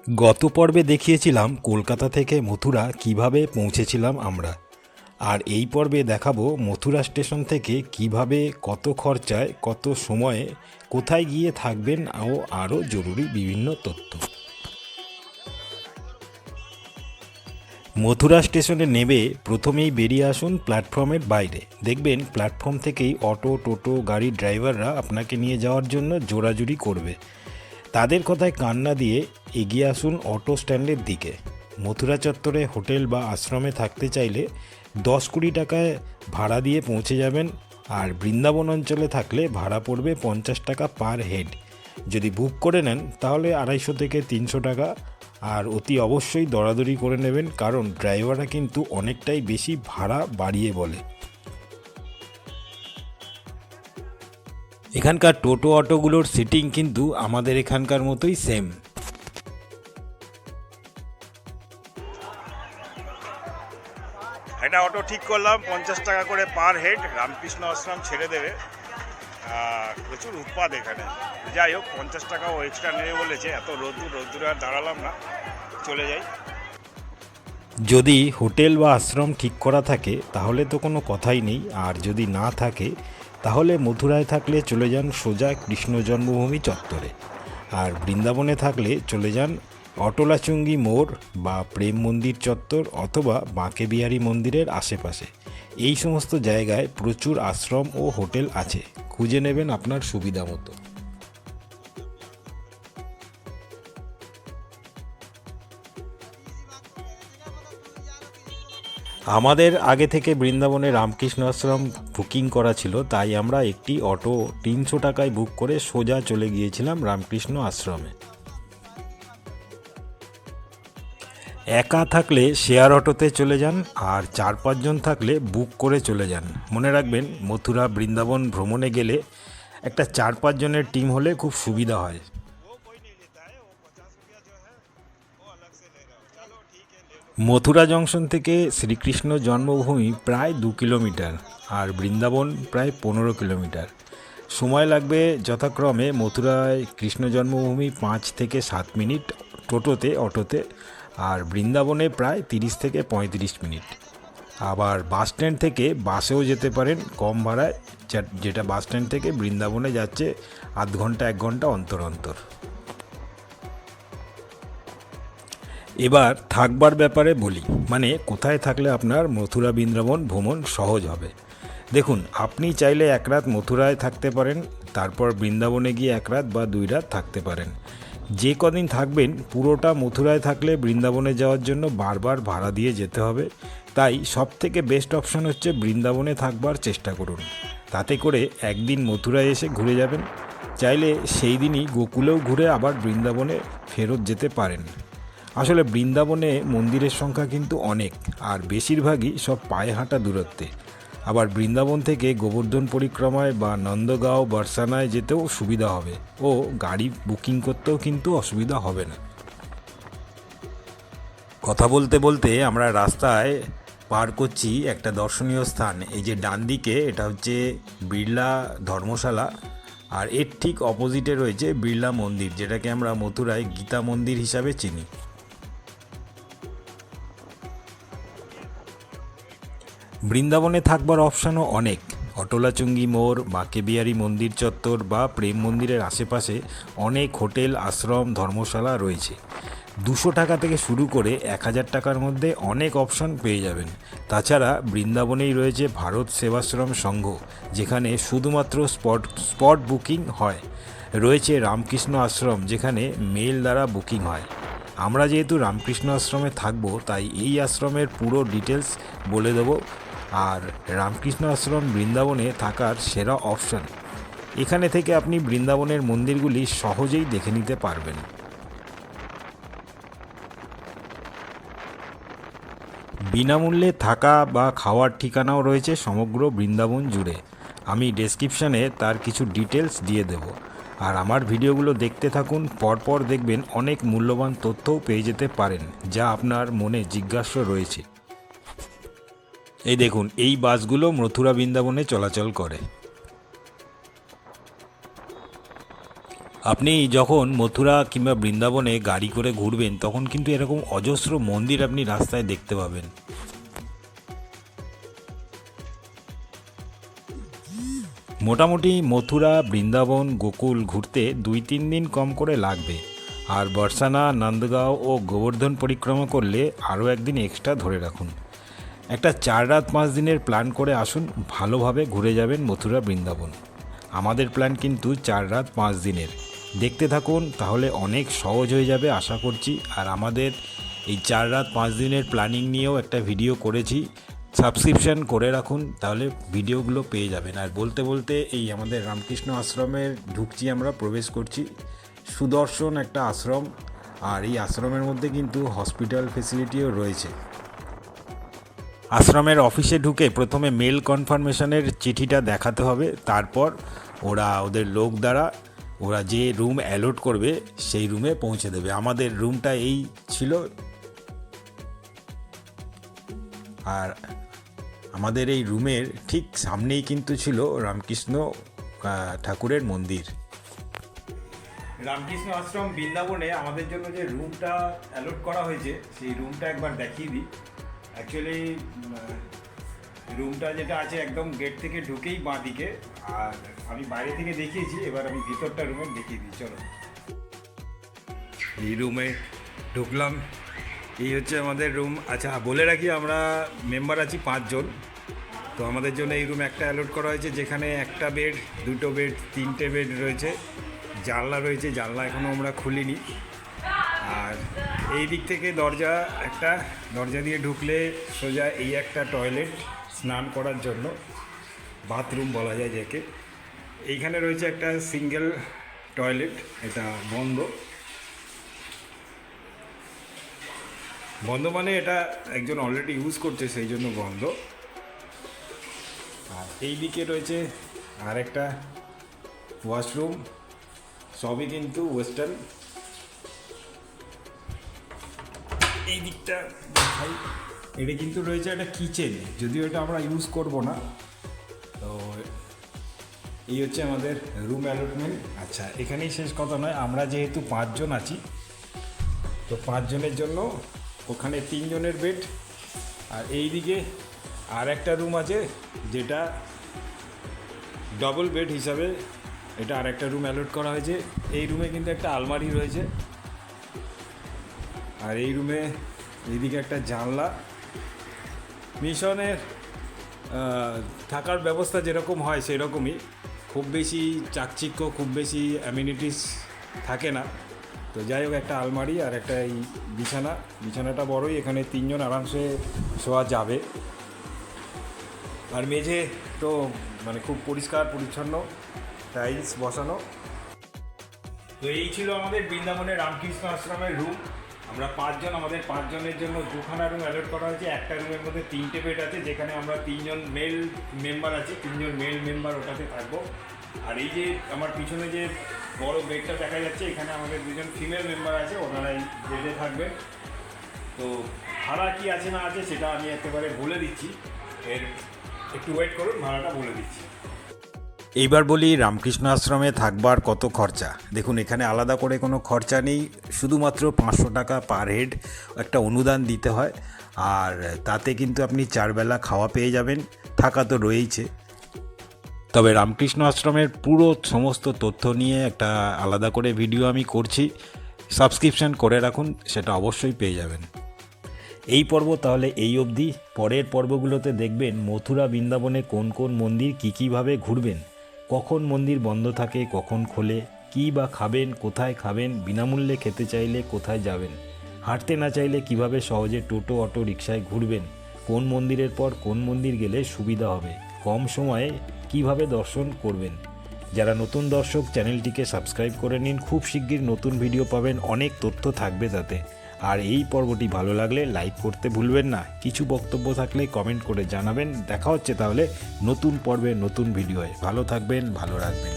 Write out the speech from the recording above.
গত পর্বে দেখিয়েছিলাম কলকাতা থেকে মথুরা কিভাবে পৌঁছেছিলাম আমরা। আর এই পর্বে দেখাবো মথুরা স্টেশন থেকে কিভাবে, কত খরচায়, কত সময়ে, কোথায় গিয়ে থাকবেন ও আরও জরুরি বিভিন্ন তথ্য। মথুরা স্টেশনে নেমে প্রথমেই বেরিয়ে আসুন প্ল্যাটফর্মের বাইরে। দেখবেন প্ল্যাটফর্ম থেকেই অটো, টোটো, গাড়ির ড্রাইভাররা আপনাকে নিয়ে যাওয়ার জন্য জোরাজুরি করবে। তাদের কথায় কান না দিয়ে এগিয়ে আসুন অটো স্ট্যান্ডের দিকে। মথুরা চত্বরে হোটেল বা আশ্রমে থাকতে চাইলে 10-20 টাকায় ভাড়া দিয়ে পৌঁছে যাবেন। আর বৃন্দাবন অঞ্চলে থাকলে ভাড়া পড়বে 50 টাকা পার হেড। যদি বুক করে নেন তাহলে 250 থেকে 300 টাকা। আর অতি অবশ্যই দরাদরি করে নেবেন, কারণ ড্রাইভাররা কিন্তু অনেকটাই বেশি ভাড়া বাড়িয়ে বলে। এখানকার টোটো অটোগুলোর সিটিং কিন্তু আমাদের এখানকার মতোই সেম। একটা অটো ঠিক করলাম, 50 টাকা করে পার হেড। রামকৃষ্ণ আশ্রম ছেড়ে দেবে। প্রচুর উৎপাদ এখানে। যাই হোক, 50 টাকাও এক্সট্রা নেবে বলেছে। এত রোদ্দুরে আর দাঁড়ালাম না, চলে যাই। যদি হোটেল বা আশ্রম ঠিক করা থাকে তাহলে তো কোনো কথাই নেই। আর যদি না থাকে তাহলে মথুরায় থাকলে চলে যান সোজা কৃষ্ণ জন্মভূমি চত্বরে। আর বৃন্দাবনে থাকলে চলে যান অটলাচুঙ্গি মোড় বা প্রেম মন্দির চত্বর অথবা বাঁকে বিহারী মন্দিরের আশেপাশে। এই সমস্ত জায়গায় প্রচুর আশ্রম ও হোটেল আছে, খুঁজে নেবেন আপনার সুবিধা মতো। আমাদের আগে থেকে বৃন্দাবনে রামকৃষ্ণ আশ্রম বুকিং করা ছিল, তাই আমরা একটি অটো 300 টাকায় বুক করে সোজা চলে গিয়েছিলাম রামকৃষ্ণ আশ্রমে। একা থাকলে শেয়ার অটোতে চলে যান, আর 4-5 জন থাকলে বুক করে চলে যান। মনে রাখবেন, মথুরা বৃন্দাবন ভ্রমণে গেলে একটা 4-5 জনের টিম হলে খুব সুবিধা হয়। মথুরা জংশন থেকে শ্রীকৃষ্ণ জন্মভূমি প্রায় 2 কিলোমিটার আর বৃন্দাবন প্রায় 15 কিলোমিটার। সময় লাগবে যথাক্রমে মথুরায় কৃষ্ণ জন্মভূমি 5 থেকে 7 মিনিট টোটোতে, অটোতে, আর বৃন্দাবনে প্রায় 30 থেকে 35 মিনিট। আবার বাস স্ট্যান্ড থেকে বাসেও যেতে পারেন কম ভাড়ায়, যেটা বাস স্ট্যান্ড থেকে বৃন্দাবনে যাচ্ছে আধ ঘন্টা 1 ঘন্টা অন্তর অন্তর। এবার থাকবার ব্যাপারে বলি, মানে কোথায় থাকলে আপনার মথুরা বৃন্দাবন ভ্রমণ সহজ হবে। দেখুন, আপনি চাইলে 1 রাত মথুরায় থাকতে পারেন, তারপর বৃন্দাবনে গিয়ে 1 রাত বা 2 রাত থাকতে পারেন। যে কদিন থাকবেন পুরোটা মথুরায় থাকলে বৃন্দাবনে যাওয়ার জন্য বারবার ভাড়া দিয়ে যেতে হবে। তাই সবথেকে বেস্ট অপশান হচ্ছে বৃন্দাবনে থাকবার চেষ্টা করুন। তাতে করে একদিন মথুরায় এসে ঘুরে যাবেন। চাইলে সেই দিনই গোকুলেও ঘুরে আবার বৃন্দাবনে ফেরত যেতে পারেন। আসলে বৃন্দাবনে মন্দিরের সংখ্যা কিন্তু অনেক, আর বেশিরভাগই সব পায়ে হাঁটা দূরত্বে। আবার বৃন্দাবন থেকে গোবর্ধন পরিক্রমায় বা নন্দগাঁও বর্ষানায় যেতেও সুবিধা হবে, ও গাড়ি বুকিং করতেও কিন্তু অসুবিধা হবে না। কথা বলতে বলতে আমরা রাস্তায় পার করছি একটা দর্শনীয় স্থান। এই যে ডান দিকে, এটা হচ্ছে বিড়লা ধর্মশালা, আর এর ঠিক অপোজিটে রয়েছে বিড়লা মন্দির, যেটাকে আমরা মথুরায় গীতা মন্দির হিসাবে চিনি। বৃন্দাবনে থাকবার অপশানও অনেক। অটলাচুঙ্গি মোড়, বাঁকে বিহারী মন্দির চত্বর বা প্রেম মন্দিরের আশেপাশে অনেক হোটেল, আশ্রম, ধর্মশালা রয়েছে। 200 টাকা থেকে শুরু করে 1000 টাকার মধ্যে অনেক অপশান পেয়ে যাবেন। তাছাড়া বৃন্দাবনেই রয়েছে ভারত সেবাশ্রম সংঘ, যেখানে শুধুমাত্র স্পট বুকিং হয়। রয়েছে রামকৃষ্ণ আশ্রম, যেখানে মেল দ্বারা বুকিং হয়। আমরা যেহেতু রামকৃষ্ণ আশ্রমে থাকবো, তাই এই আশ্রমের পুরো ডিটেলস বলে দেবো। আর রামকৃষ্ণ আশ্রম বৃন্দাবনে থাকার সেরা অপশন। এখানে থেকে আপনি বৃন্দাবনের মন্দিরগুলি সহজেই দেখে নিতে পারবেন। বিনামূল্যে থাকা বা খাওয়ার ঠিকানাও রয়েছে সমগ্র বৃন্দাবন জুড়ে। আমি ডেসক্রিপশানে তার কিছু ডিটেলস দিয়ে দেব। আর আমার ভিডিওগুলো দেখতে থাকুন, পরপর দেখবেন অনেক মূল্যবান তথ্যও পেয়ে যেতে পারেন, যা আপনার মনে জিজ্ঞাসা রয়েছে। এই দেখুন, এই বাসগুলো মথুরা বৃন্দাবনে চলাচল করে। আপনি যখন মথুরা কিংবা বৃন্দাবনে গাড়ি করে ঘুরবেন তখন কিন্তু এরকম অজস্র মন্দির আপনি রাস্তায় দেখতে পাবেন। মোটামুটি মথুরা, বৃন্দাবন, গোকুল ঘুরতে 2-3 দিন কম করে লাগবে। আর বর্ষানা, নন্দগাঁও ও গোবর্ধন পরিক্রমা করলে আরও একদিন এক্সট্রা ধরে রাখুন। একটা 4 রাত 5 দিনের প্ল্যান করে আসুন, ভালোভাবে ঘুরে যাবেন মথুরা, বৃন্দাবন। আমাদের প্ল্যান কিন্তু 4 রাত 5 দিনের। দেখতে থাকুন, তাহলে অনেক সহজ হয়ে যাবে আশা করছি। আর আমাদের এই 4 রাত 5 দিনের প্ল্যানিং নিয়েও একটা ভিডিও করেছি, সাবস্ক্রিপশান করে রাখুন, তাহলে ভিডিওগুলো পেয়ে যাবেন। আর বলতে বলতে এই আমাদের রামকৃষ্ণ আশ্রমের ঢুকছি, আমরা প্রবেশ করছি। সুদর্শন একটা আশ্রম, আর এই আশ্রমের মধ্যে কিন্তু হসপিটাল ফেসিলিটিও রয়েছে। আশ্রমের অফিসে ঢুকে প্রথমে মেল কনফার্মেশনের চিঠিটা দেখাতে হবে, তারপর ওদের লোক দ্বারা ওরা যে রুম অ্যালট করবে সেই রুমে পৌঁছে দেবে। আমাদের রুমটা এই ছিল, আর আমাদের এই রুমের ঠিক সামনেই কিন্তু ছিল রামকৃষ্ণ ঠাকুরের মন্দির। রামকৃষ্ণ আশ্রম বৃন্দাবনে আমাদের জন্য যে রুমটা অ্যালট করা হয়েছে সেই রুমটা একবার দেখিয়ে দিই। অ্যাকচুয়ালি রুমটা যেটা আছে একদম গেট থেকে ঢুকেই বাঁ দিকে, আর আমি বাইরে থেকে দেখিয়েছি, এবার আমি ভিতরটা রুমে দেখিয়ে দিই। চলো, এই রুমে ঢুকলাম, এই হচ্ছে আমাদের রুম। আচ্ছা, বলে রাখি আমরা মেম্বার আছি 5 জন। তো আমাদের জন্য এই রুম একটা অ্যালট করা হয়েছে, যেখানে একটা বেড, 2টো বেড, 3টে বেড রয়েছে, জানলা রয়েছে, জানলা এখনও আমরা খুলিনি। আর এই দিক থেকে দরজা দিয়ে ঢুকলে সোজা এই একটা টয়লেট, স্নান করার জন্য বাথরুম বলা যায় যাকে। এইখানে রয়েছে একটা সিঙ্গেল টয়লেট, এটা বন্ধ মানে এটা একজন অলরেডি ইউজ করছে সেই জন্য বন্ধ। আর এই দিকে রয়েছে আর একটা ওয়াশরুম, সবই কিন্তু ওয়েস্টার্ন। এই দিকটা দেখাই, এটা কিন্তু রয়েছে একটা কিচেন, যদিও এটা আমরা ইউজ করব না। তো এই হচ্ছে আমাদের রুম অ্যালটমেন্ট। আচ্ছা, এখানেই শেষ কথা নয়, আমরা যেহেতু 5 জন আছি, তো 5 জনের জন্য ওখানে 3 জনের বেড, আর এই দিকে আর একটা রুম আছে যেটা ডবল বেড হিসাবে, এটা আর একটা রুম অ্যালট করা হয়েছে। এই রুমে কিন্তু একটা আলমারি রয়েছে, আর এই রুমে এইদিকে একটা জানলা। মিশনের থাকার ব্যবস্থা যেরকম হয় সেরকমই, খুব বেশি চাকচিক্য, খুব বেশি অ্যামিনিটিস থাকে না। তো যাই হোক, একটা আলমারি আর একটা এই বিছানাটা বড়ই, এখানে 3 জন আরামসে শোয়া যাবে। আর মেঝে তো মানে খুব পরিষ্কার পরিচ্ছন্ন, টাইলস বসানো। তো এই ছিল আমাদের বৃন্দাবনের রামকৃষ্ণ আশ্রমের রুম। আমরা 5 জন, আমাদের 5 জনের জন্য 2খানা রুম অ্যালট করা হয়েছে। একটা রুমের মধ্যে 3টে বেড আছে, যেখানে আমরা 3 জন মেল মেম্বার আছি, 3 জন মেল মেম্বার ওটাতে থাকবো। আর এই যে আমার পিছনে যে বড় বেডটা দেখা যাচ্ছে, এখানে আমাদের 2 জন ফিমেল মেম্বার আছে, ওনারা এই বেডে থাকবেন। তো ভাড়া কি আছে না আছে সেটা আমি একেবারে বলে দিচ্ছি, একটু ওয়েট করুন, ভাড়াটা বলে দিচ্ছি। এইবার বলি রামকৃষ্ণ আশ্রমে থাকবার কত খরচা। দেখুন, এখানে আলাদা করে কোনো খরচা নেই, শুধুমাত্র 500 টাকা পার হেড একটা অনুদান দিতে হয়। আর তাতে কিন্তু আপনি 4 বেলা খাওয়া পেয়ে যাবেন, থাকা তো রয়েইছে। তবে রামকৃষ্ণ আশ্রমের পুরো সমস্ত তথ্য নিয়ে একটা আলাদা করে ভিডিও আমি করছি, সাবস্ক্রিপশান করে রাখুন, সেটা অবশ্যই পেয়ে যাবেন। এই পর্ব তাহলে এই অবধি। পরের পর্বগুলোতে দেখবেন মথুরা, বৃন্দাবনে কোন কোন মন্দির কীভাবে ঘুরবেন, কখন মন্দির বন্ধ থাকে, কখন খোলে, কী বা খাবেন, কোথায় খাবেন, বিনামূল্যে খেতে চাইলে কোথায় যাবেন, হাঁটতে না চাইলে কিভাবে সহজে টোটো, অটো, রিকশায় ঘুরবেন, কোন মন্দিরের পর কোন মন্দির গেলে সুবিধা হবে, কম সময়ে কিভাবে দর্শন করবেন। যারা নতুন দর্শক, চ্যানেলটিকে সাবস্ক্রাইব করে নিন, খুব শিগগির নতুন ভিডিও পাবেন, অনেক তথ্য থাকবে তাতে। আর এই পর্বটি ভালো লাগলে লাইক করতে ভুলবেন না, কিছু বক্তব্য থাকলে কমেন্ট করে জানাবেন। দেখা হচ্ছে তাহলে নতুন পর্বে নতুন ভিডিওয়। ভালো থাকবেন, ভালো রাখবেন।